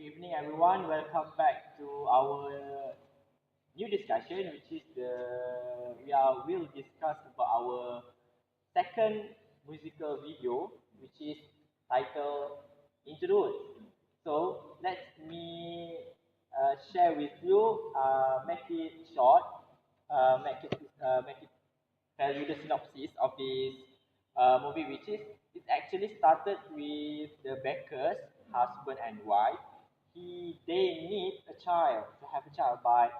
evening, everyone. Welcome back to our new discussion, which is will discuss about our second musical video, which is titled Into the Woods. So let me share with you, make it short, make it tell you the synopsis of this movie, which is it actually started with the Beckers, husband and wife. They need a child to have a child, but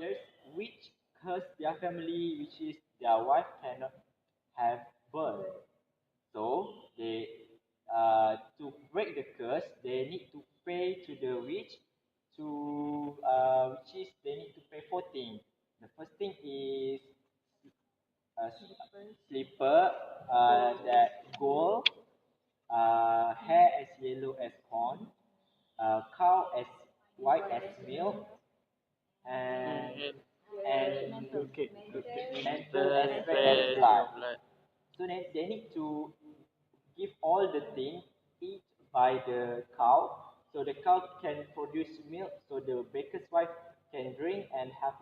there's which curse their family, which is their wife cannot have birth. So they to break the curse, they need to pray to the witch which is they need to pay 4 things. The first thing is a slipper that gold, hair as yellow as corn, cow as white as milk, and and Okay. mantle as red as blood. So they need to give all the things each by the cow. So the cow can produce milk, so the baker's wife can drink and have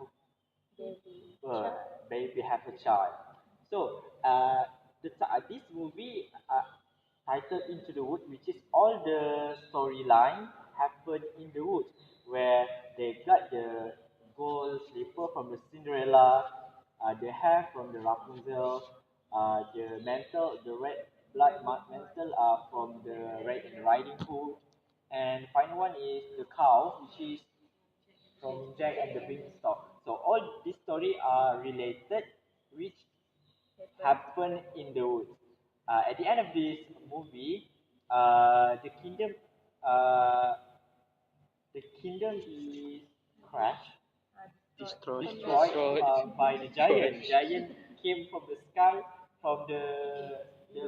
baby have a child. So this movie titled Into the Wood, which is all the storyline happened in the woods, where they got the gold slipper from the Cinderella, the hair from the Rapunzel, the mantle, the red mantle from the Red and Riding Hood, and final one is the cow, which is from Jack and the Beanstalk. So all these stories are related, which happen in the woods. At the end of this movie, the uh, kingdom is crashed, destroyed by the giant. Giant came from the sky, from the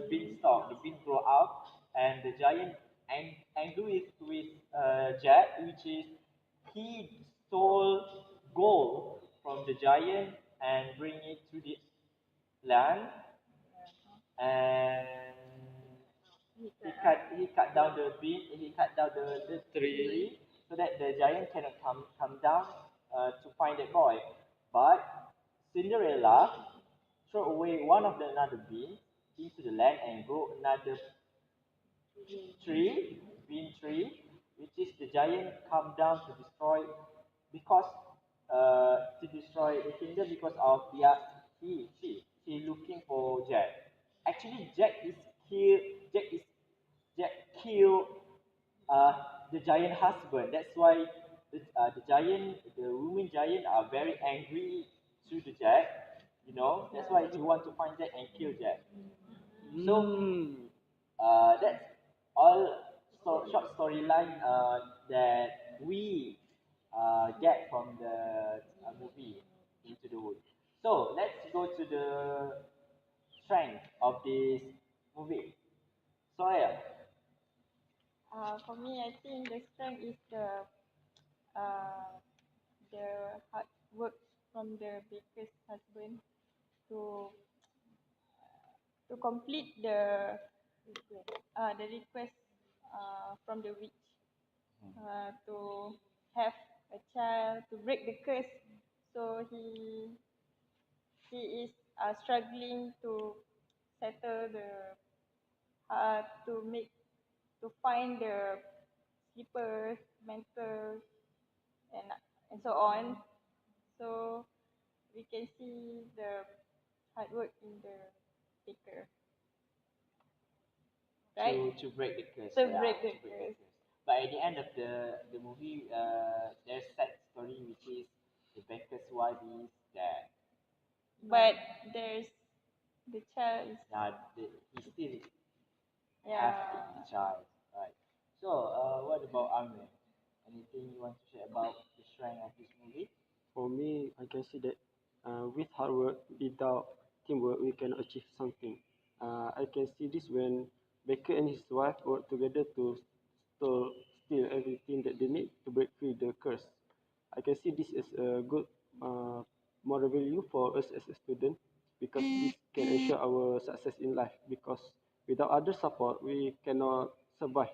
beanstalk. The bean grow up, and the giant angry with Jack, which is he stole gold from the giant and bring it to the land, and he cut down the beam, he cut down the tree so that the giant cannot come down to find that boy. But Cinderella throw away one of the another beam into the land and grow another bean tree, which is the giant come down to destroy because to destroy the kingdom because of he looking for Jack. Actually, Jack is Jack killed uh, the giant husband. That's why the women giant are very angry to the Jack. That's why he want to find Jack and kill Jack. So that's all short storyline that we get from the movie Into the Woods. So let's go to the strength of this movie. Soraya. For me, I think the strength is uh, the hard work from the baker's husband to complete the request from the witch to have a child to break the curse. So he is struggling to settle to make to find the slippers, mantles, and so on. So we can see the hard work in the baker, right? To break the curse. To Yeah, break the to break the curse. curse. But at the end of the movie, there's sad story which is the baker's wife is dead. But there's the child is He still have yeah. the child, right? So, what about Amir? Anything you want to share about the strength of this movie? For me, I can see that with hard work, without teamwork, we can achieve something. I can see this when Baker and his wife work together to steal, steal everything that they need to break free the curse. I can see this as a good uh, moral value for us as a student because this can ensure our success in life. Because without other support, we cannot survive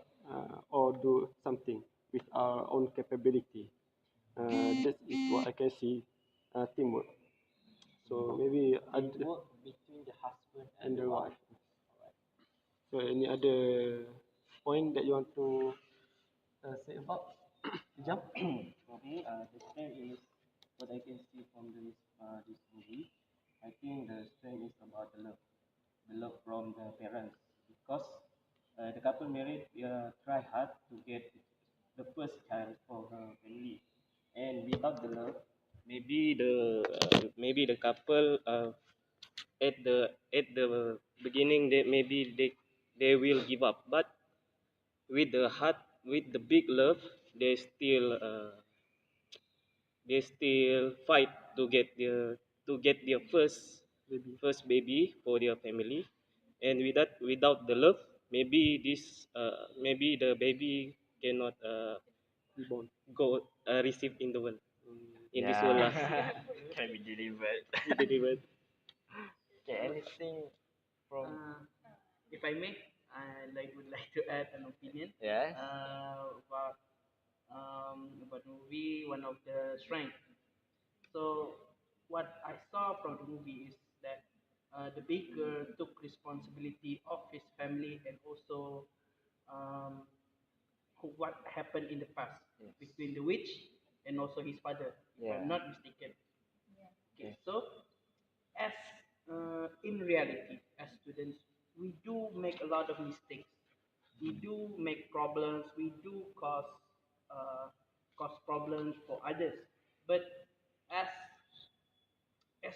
or see teamwork. So maybe Teamwork between the husband and and the the wife. wife. Alright. So any other point that you want to say about? Jump. For me, the strength is what I can see from this movie. I think the strength is about the love from the parents, because the couple married try hard to get the first child for her family, and without the love, maybe the couple at the beginning they will give up, but with the heart, with the big love, they still fight to get their Maybe. first baby for their family. And without the love, maybe the baby cannot Reborn. go receive in the world, in this world Yeah. lah. Can be delivered. Be delivered. Okay, anything from Uh, if I may, I would like to add an opinion yes? about the movie. One of the strengths. So what I saw from the movie is that the baker took responsibility of his family, and also um, what happened in the past Yes. between the witch and also his father, if Yeah. I'm not mistaken. Okay, Okay. so as in reality, as students, we do make a lot of mistakes. We do make problems. We do cause problems for others. But as as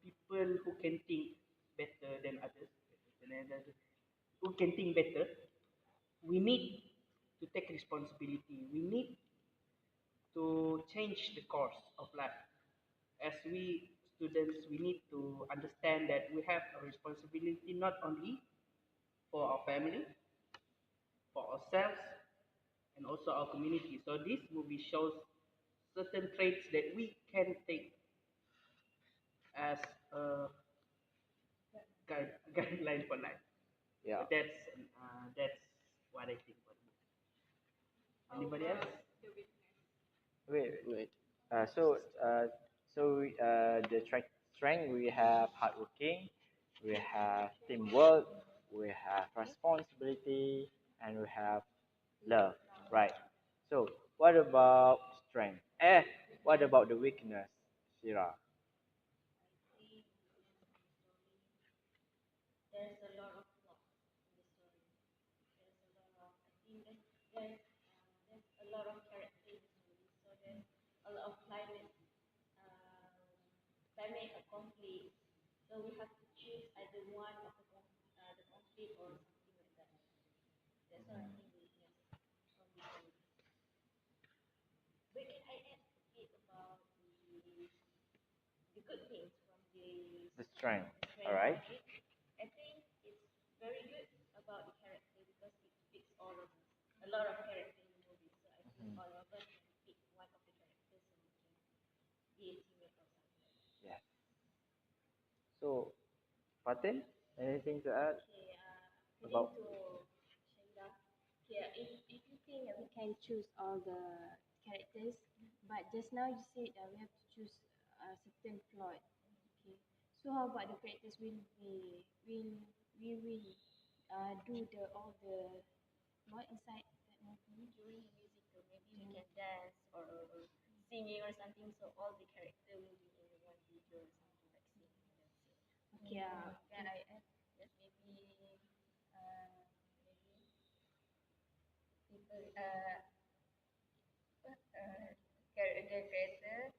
people who can think better than others, who can think better, we need to take responsibility. We need to change the course of life. As we students, we need to understand that we have a responsibility not only for our family, for ourselves, and also our community. So this movie shows certain traits that we can take as a guideline for life. Yeah. So that's what I think about it. Anybody else? Wait. Right. Uh, so uh, the strength we have hardworking, we have teamwork, we have responsibility, and we have love. Right. So what about strength? What about the weakness, Shira? The strength. All right. Yeah. So, Fatin, anything to add about? Yeah, if you think that we can choose all the characters, but just now you said that we have to choose a certain plot. Okay. So how about the characters will do the all the plot inside that movie during the musical? Maybe we can dance or singing or something. So all the character will be in one video or something like singing and dancing. Okay. Yeah. Can I add? Yes. Maybe maybe people the creator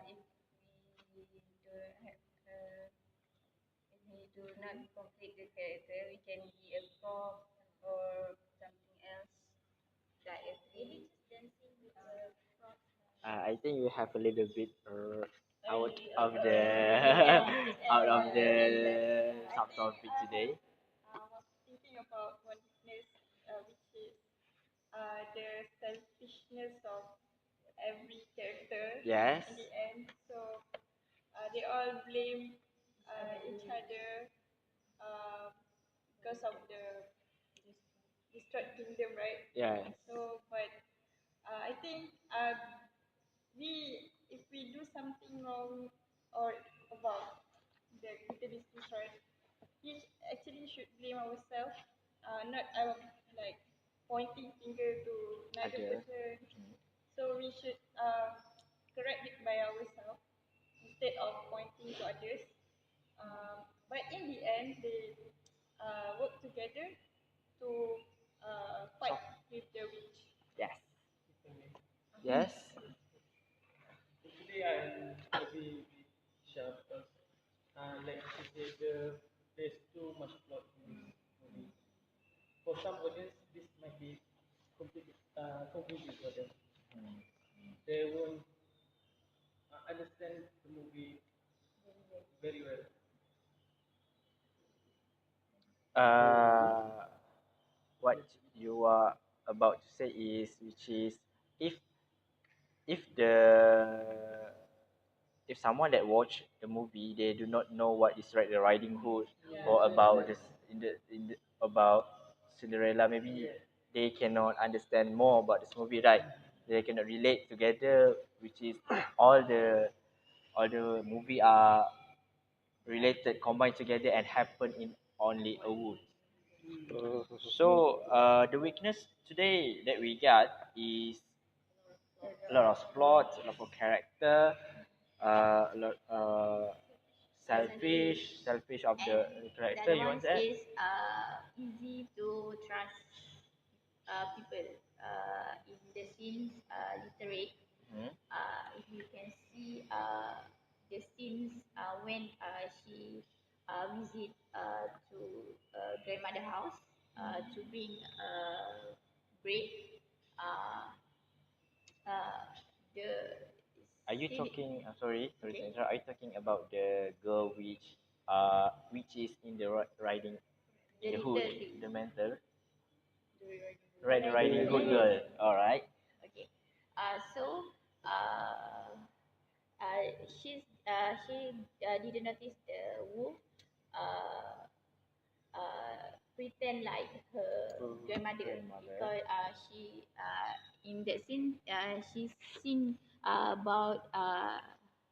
if we do have if we do not complete the character we can be a prop or something else like a maybe just dancing with a prop. I think we have a little bit out of Okay, the out of the I think subtopic today. I was thinking about one weakness, which is the selfishness of every character Yes. in the end. So they all blame each other um, because of the destruct kingdom, right? Yes. So, but I think we we do something wrong or about the kita business, right, we actually should blame ourselves, not like pointing finger to another Others. person. So we should correct it by ourselves instead of pointing to others. But in the end, they work together to fight with the witch. Yes. If I may. Yes. Actually, I'm maybe a bit sharp because, like you said, there's too much plot in this movie. For some audience, this might be confusing for them. They won't understand the movie very well. Uh, what you are about to say is, which is, if if the if someone that watch the movie, they do not know what is Red Riding Hood or about this in the about Cinderella, maybe they cannot understand more about this movie, right? They cannot relate together, which is all the movie are related, combined together, and happen in only a wood. So the weakness today that we got is a lot of plot, a lot of character, a lot selfish of the And the character. other You want ones that? is easy to trust people. In the scenes, literate. Hmm? If you can see the scenes when she visit to grandmother house to bring bread. Uh, the Are you scene, talking? Sorry to okay, interrupt. Are you talking about the girl which is in the riding the in the little hood, thing, the mental the riding riding hood hood. girl? All right. Okay. So uh, she didn't notice the wolf uh, pretend like her grandmother Grandmother. because she in that scene she sing about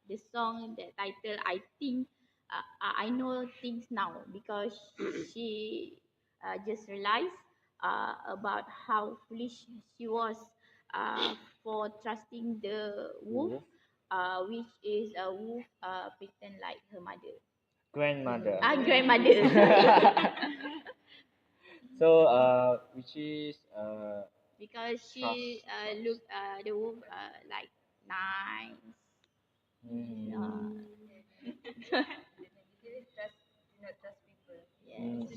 the song, the title. I think I know things now because she just realized about how foolish she was uh, for trusting the wolf, Wolf. which is a wolf pretend like her mother. Grandmother. Grandmother. So which is Because she look the wolf like nice. hmm, Uh,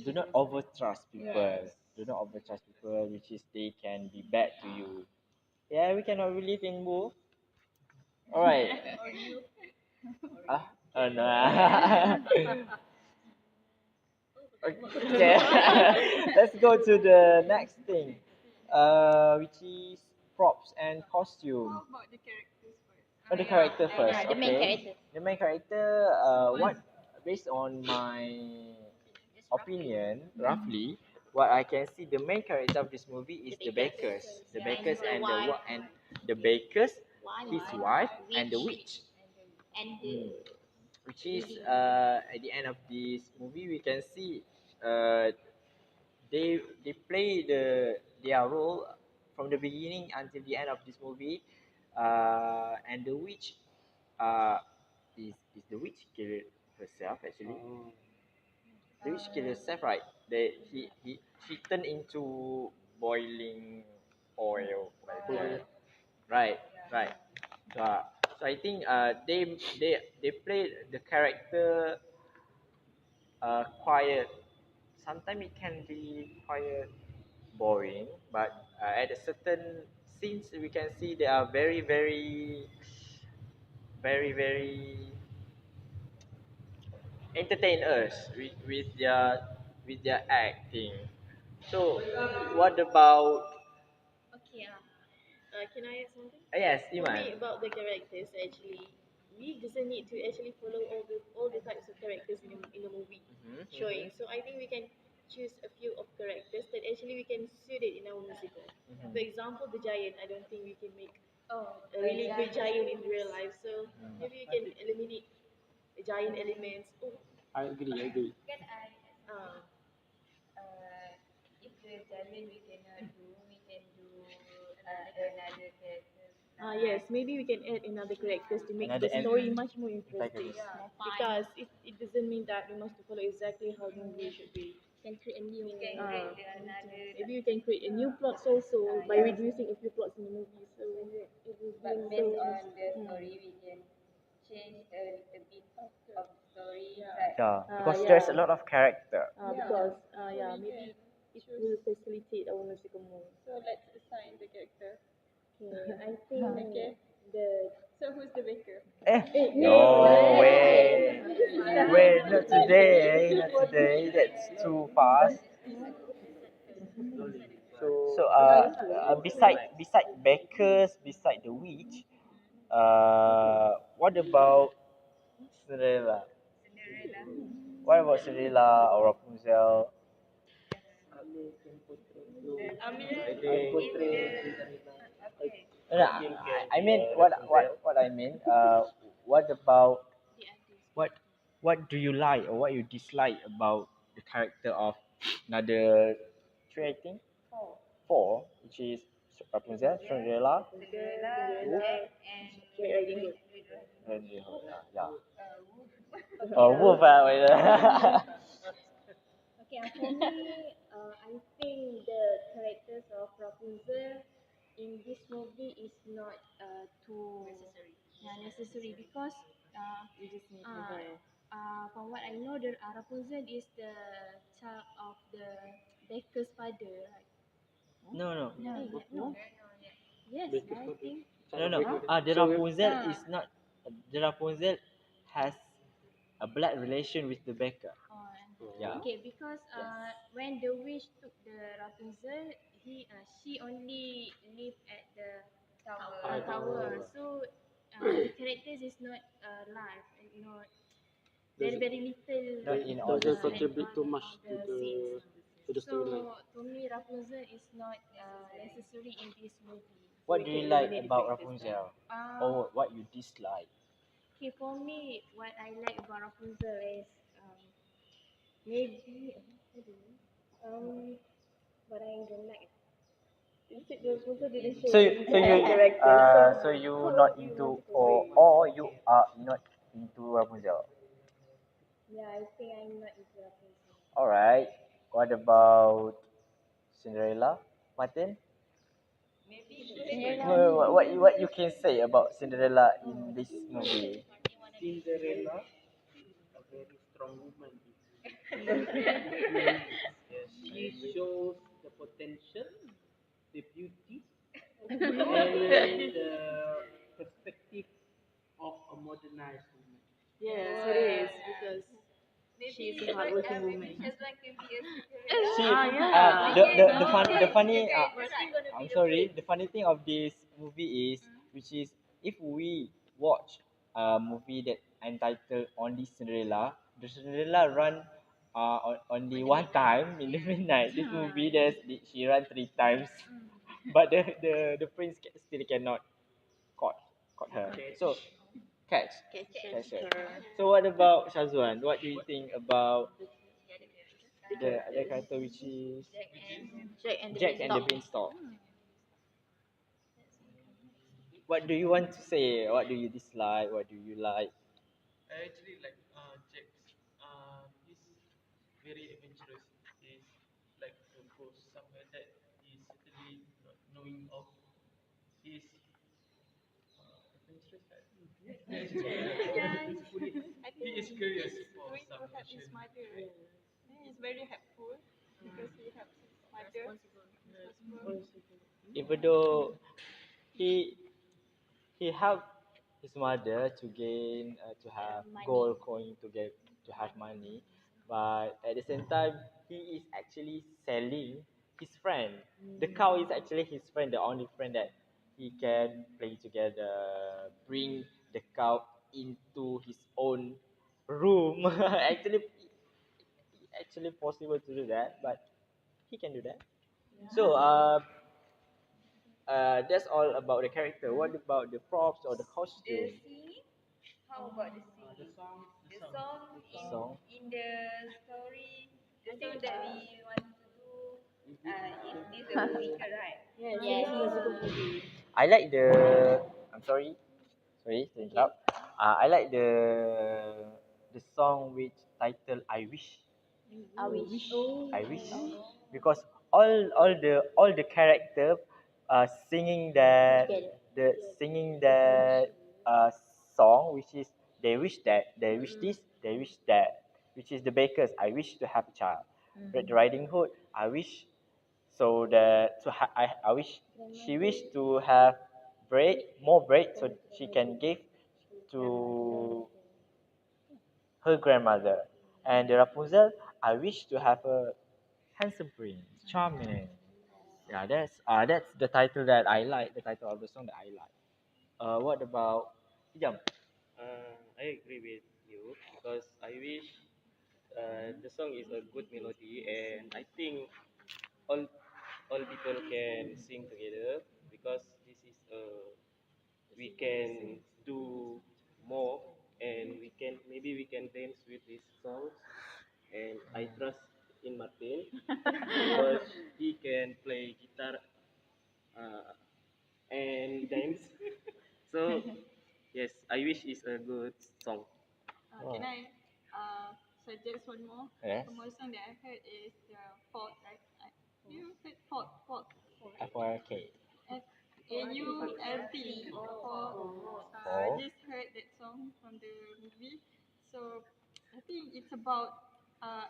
do not over trust people. yes. Do not over trust people, which is they can be bad to you. Yeah, we cannot believe in wolf. All right. Ah, no. Okay. Let's go to the next thing, which is props and costume. How about the characters first? Oh, the character first. The main Okay. character. The main character. What based on my opinion, roughly, what I can see, the main character of this movie is the bakers, the bakers and the what and the bakers, his wife, and the witch. And Hmm. the Which is leading. at the end of this movie, we can see uh, they play their role from the beginning until the end of this movie, and the witch uh, is the witch killed herself actually. The witch killed herself, right? She turned into boiling oil like that. Right, right. So, so I think they played the character quiet. Sometimes it can be quiet, boring, but at a certain scenes we can see they are very entertain us with their acting. So, what about Okay, can I add something? yes, For Iman? me, about the characters, actually, we doesn't need to actually follow all the types of characters in the movie showing. So I think we can choose a few of characters that actually we can suit it in our musical. For example, the giant. I don't think we can make a really good giant in real life. So maybe you can eliminate the giant elements. Oh, I agree. I agree. Kan I uh, if the giant we cannot do, we can do another character. yes, maybe we can add another characters to make Another the story much more interesting. antagonist. More fun. Because it doesn't mean that we must follow exactly how the movie should be. Can create a new. We can Uh, create the another. Maybe you can create a new plots also by reducing a few plots in the movie. So it will But be based so. on the story, we can change a little bit of the story. Yeah, Uh, because yeah. there's a lot of character. Because yeah, maybe it will facilitate our musical more. So let's assign the character. Okay, I think Okay. the So who's the baker? No way. Wait, not today, not today. That's too fast. So, beside bakers, beside the witch, what about Cinderella? What about Cinderella or Rapunzel? No, I mean what I mean. What about what what do you like or what you dislike about the character of another three, I think four, which is Rapunzel, Cinderella, Wolf, and yeah. Oh, Wolf. Wait. Okay, for me, I think the characters of Rapunzel in this movie is not too necessary because from what I know, the Rapunzel is the child of the baker's father, right? No, no, No. Yes, I think. no. The Rapunzel is not. The Rapunzel has a blood relation with the baker. Yeah. Okay, because when the witch took the Rapunzel, she only lived at the tower. So the characters is not alive, very little. Not in all the Doesn't scene. contribute too much to the the scenes. to the storyline. So to me, Rapunzel is not necessary in this movie. What do you like about Rapunzel? Uh, Or what you dislike? okay, for me, what I like about Rapunzel is maybe I don't know. What I don't like. you said the Rapunzel didn't show So, any so you, character. so you how not do you into want to portray? or you are not into Rapunzel. Yeah, I think I'm not into Rapunzel. All right. What about Cinderella, Martin? What you can say about Cinderella in this movie? Cinderella, a very strong woman. She shows the potential, the beauty, and the perspective of a modernized woman. Yes, it is because she is a hardworking woman. See, Yeah. the funny. I'm sorry. The funny thing of this movie is, which is, if we watch a movie that entitled Only Cinderella, the Cinderella run only one time in the midnight. This movie, she ran three times, but the prince still cannot caught caught her. So catch her. So what about Shazwan? What do you think about the other character, which is Jack and the Beanstalk? What do you want to say? What do you dislike? What do you like? I actually like Jack's. He's very adventurous. He's like to go somewhere that he's certainly not knowing of. He's adventurous, right? I He think is curious he's for going to some help his mission. mother, right? He's very helpful because he helps his mother. Responsible. Even though he he helped his mother to gain to have gold coin to get to have money, but at the same time he is actually selling his friend. The cow is actually his friend, the only friend that he can play together, bring the cow into his own room. Actually possible to do that, but he can do that. So That's all about the character. What about the props or the The costume? singing, how about the singing? The song Song. in the story, the song that we want to do, is this a musical, right? Yes, it is Yes. a musical movie. I like the. I'm sorry to interrupt. I like the song which title I wish. I wish. I wish because all the character singing that Together. the singing that song which is they wish that they wish this they wish that which is the bakers I wish to have a child. Red Riding Hood I wish so that I wish she wish to have bread more bread so she can give to her grandmother. And the Rapunzel, I wish to have a handsome prince, charming. Yeah, that's the title that I like. The title of the song that I like. What about Jam? I agree with you because I wish the song is a good melody, and I think all all people can sing together because this is we can do more, and we can maybe we can dance with these songs, and I trust in Martin because he can play guitar uh, and dance. So yes, I wish it's a good song. Can I suggest one more? Yes. One more song that I heard is the Fault, right? You heard Fault, Fault. FYK. Fault. Fault. I Oh. just heard that song from the movie. So I think it's about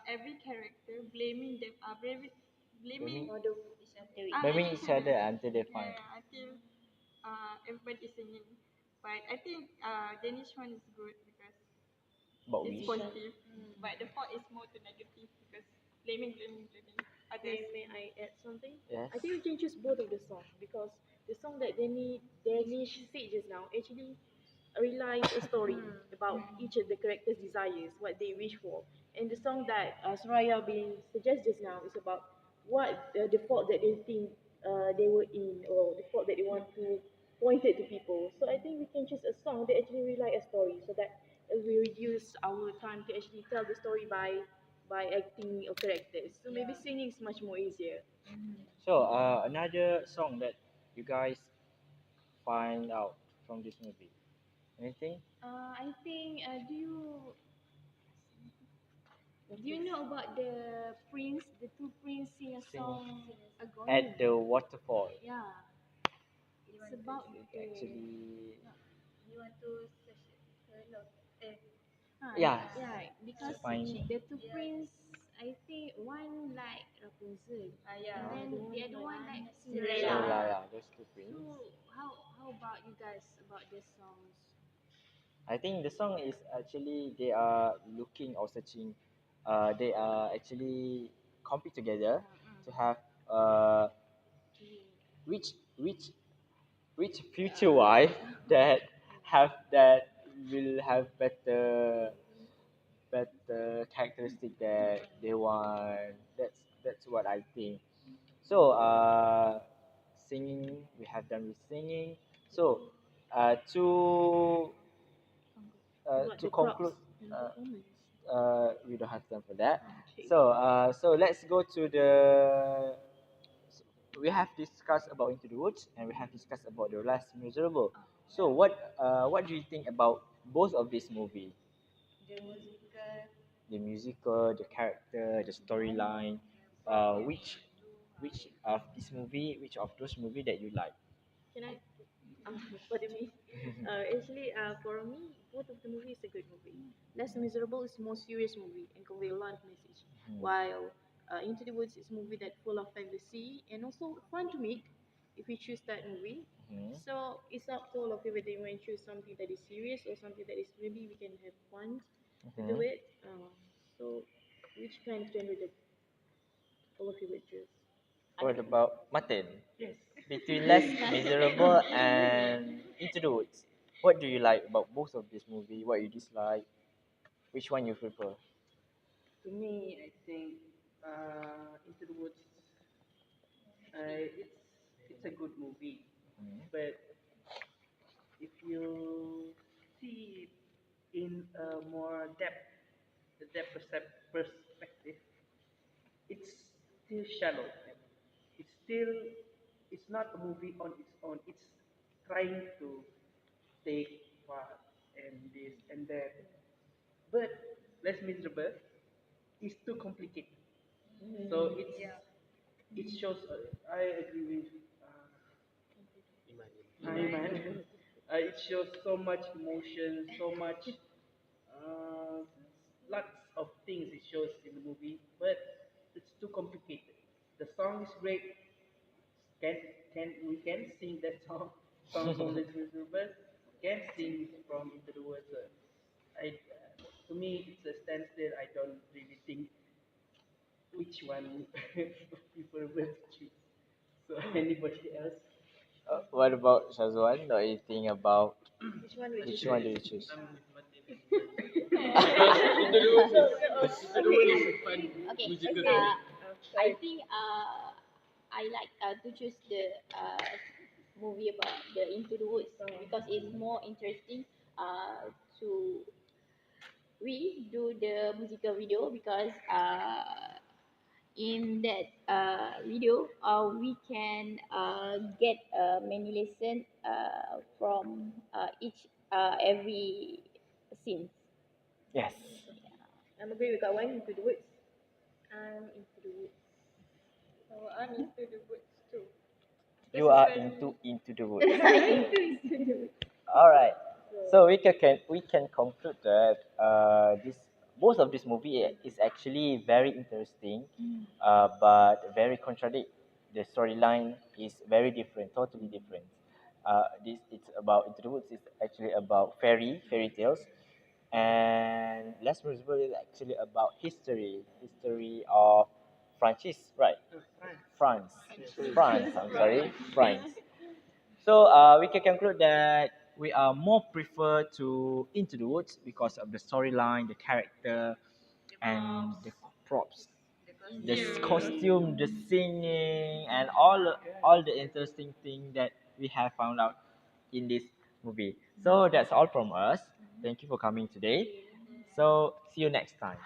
every character blaming them, blaming Blaming each other until they find. yeah, until everybody is singing. But I think Danish one is good because But it's wish. positive. But the Fault is more to negative because blaming others. May I add something? Yes. I think we can choose both of the song because the song that Danish said just now actually relies a story about each of the characters' desires, what they wish for. And the song that Soraya been suggest just now is about what the fault that they think they were in or the fault that they want to point it to people. So I think we can choose a song that actually rely a story so that we reduce our time to actually tell the story by acting or characters. So maybe singing is much more easier. So another song that you guys find out from this movie. Anything? I think, do you know about the prince, the two prince sing a Sing song, at the waterfall. yeah, it's about the, Actually, you want to search her love, yeah. yeah, because Find. the two prince, I think one like Rapunzel, and then the other one like Cinderella, Cinderella. yeah, those two prince. So how about you guys about the songs? I think the song is actually they are looking or searching. They are actually compete together to have uh which which which future wife that have that will have better characteristic that they want. That's what I think. So singing we have done with singing. So to The props conclude, and uh, performance. we don't have time for that. Okay. So let's go to the. We have discussed about Into the Woods and we have discussed about The Last Miserable. So what do you think about both of these movies? The musical, The musical, the character, the storyline. Which of this movie, which of those movie that you like? Can I? Pardon me. Actually, for me, both of the movies is a good movie. Less Miserable is a more serious movie and convey a lot of message. While Into the Woods is a movie that full of fantasy and also fun to make if we choose that movie. Mhm. So it's up to all of you whether you want to choose something that is serious or something that is maybe we can have fun to do Mhm. it. So which kind of genre that all of you would choose? What about Martin? Yes. Between Less Miserable and Into the Woods, what do you like about both of these movie? What you dislike? Which one you prefer? To me, I think Into the Woods. It's it's a good movie, Mm. but if you see it in a more depth, the perspective, it's still shallow. It's still, it's not a movie on its own. It's trying to take part and this and that, but less miserable. It's too complicated. So it shows. I agree with Iman. It shows so much emotion, so much uh, lots of things it shows in the movie, but it's too complicated. The song is great. Can we can sing that song from the but can sing from Into the Woods. I to me it's a standstill. I don't really think which one people will choose. So anybody else? What about Shazwan? What do you think about Which one would you which choose? one do you choose? Okay. I think I like to choose the movie about the Into the Woods because it's more interesting to we do the musical video because in that video we can get many lesson from each every scene. Yes. I'm agree with Kawan, Into the Woods. I'm Into the Woods. So I'm into the woods too. You Because are it's very into the woods. Into the Woods. All right. So we can conclude that this most of this movie is actually very interesting, but very contradict. The storyline is very different, totally different. This it's about Into the Woods is actually about fairy tales, and Less Miserable is actually about history of Francis, right? France, France. I'm sorry, France. So we can conclude that we are more prefer to Into the Woods because of the storyline, the character, and the props, the costume, the singing, and all the interesting thing that we have found out in this movie. So that's all from us. Thank you for coming today. So see you next time.